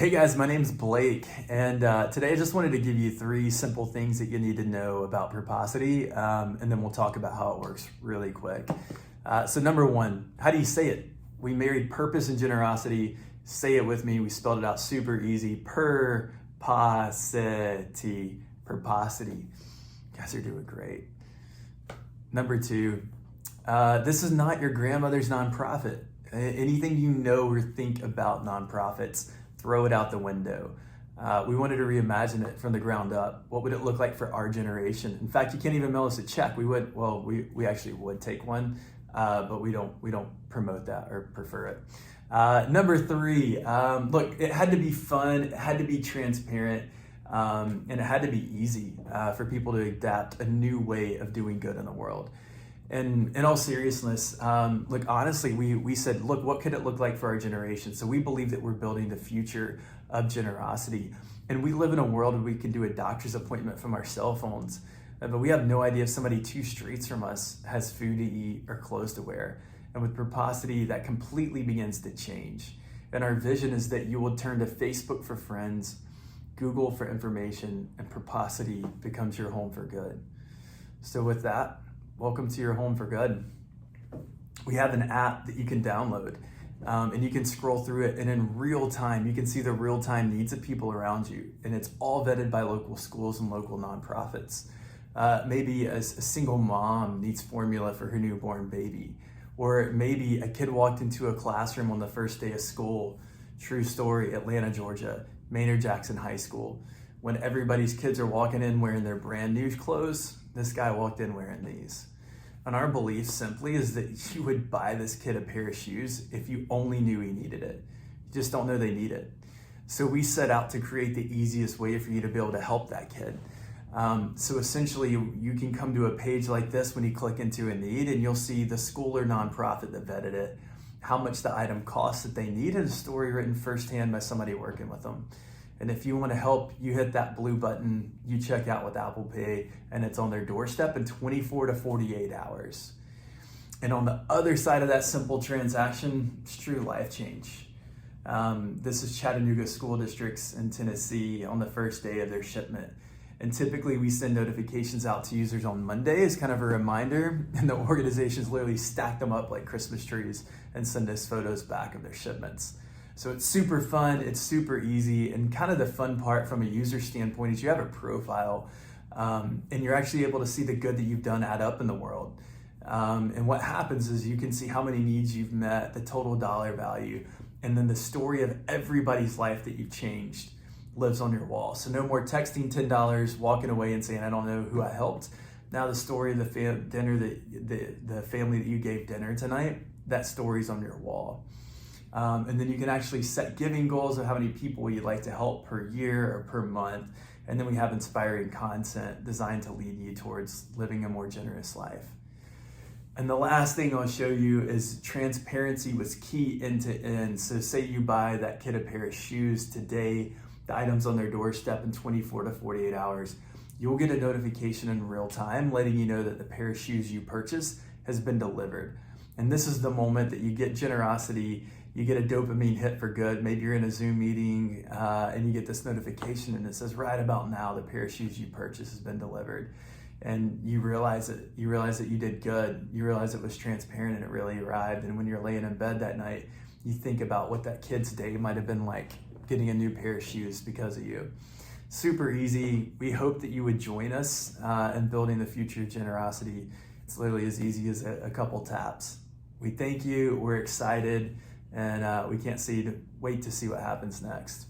Hey guys, my name's Blake, and today I just wanted to give you 3 simple things that you need to know about purposity, and then we'll talk about how it works really quick. So number 1, how do you say it? We married purpose and generosity. Say it with me. We spelled it out super easy. Purposity. Purposity. You guys are doing great. Number 2, this is not your grandmother's nonprofit. Anything you know or think about nonprofits, throw it out the window. We wanted to reimagine it from the ground up. What would it look like for our generation? In fact, you can't even mail us a check. We actually would take one, but we don't promote that or prefer it. Number 3, look, it had to be fun, it had to be transparent, and it had to be easy for people to adapt a new way of doing good in the world. And in all seriousness, look, honestly, we said, look, what could it look like for our generation? So we believe that we're building the future of generosity. And we live in a world where we can do a doctor's appointment from our cell phones, but we have no idea if somebody 2 streets from us has food to eat or clothes to wear. And with purposity, that completely begins to change. And our vision is that you will turn to Facebook for friends, Google for information, and purposity becomes your home for good. So with that, welcome to your home for good. We have an app that you can download, and you can scroll through it, and in real time, you can see the real-time needs of people around you, and it's all vetted by local schools and local nonprofits. Maybe a single mom needs formula for her newborn baby, or maybe a kid walked into a classroom on the first day of school. True story, Atlanta, Georgia, Maynard Jackson High School. When everybody's kids are walking in wearing their brand new clothes, this guy walked in wearing these. And our belief simply is that you would buy this kid a pair of shoes if you only knew he needed it. You just don't know they need it. So we set out to create the easiest way for you to be able to help that kid. So essentially, you can come to a page like this when you click into a need, and you'll see the school or nonprofit that vetted it, how much the item costs that they need, and a story written firsthand by somebody working with them. And if you want to help, you hit that blue button, you check out with Apple Pay, and it's on their doorstep in 24 to 48 hours. And on the other side of that simple transaction, it's true life change. This is Chattanooga school districts in Tennessee on the first day of their shipment. And typically we send notifications out to users on Monday as kind of a reminder, and the organizations literally stack them up like Christmas trees and send us photos back of their shipments. So it's super fun, it's super easy, and kind of the fun part from a user standpoint is you have a profile, and you're actually able to see the good that you've done add up in the world. And what happens is you can see how many needs you've met, the total dollar value, and then the story of everybody's life that you've changed lives on your wall. So no more texting $10, walking away and saying, I don't know who I helped. Now the story of the the family that you gave dinner tonight, that story's on your wall. And then you can actually set giving goals of how many people you'd like to help per year or per month. And then we have inspiring content designed to lead you towards living a more generous life. And the last thing I'll show you is transparency was key end to end. So say you buy that kid a pair of shoes today, the item's on their doorstep in 24 to 48 hours. You'll get a notification in real time letting you know that the pair of shoes you purchased has been delivered. And this is the moment that you get generosity, you get a dopamine hit for good. Maybe you're in a Zoom meeting and you get this notification and it says right about now the pair of shoes you purchased has been delivered. And you realize that you did good. You realize it was transparent and it really arrived. And when you're laying in bed that night, you think about what that kid's day might have been like getting a new pair of shoes because of you. Super easy. We hope that you would join us in building the future of generosity. It's literally as easy as a couple taps. We thank you, we're excited, and we can't wait to see what happens next.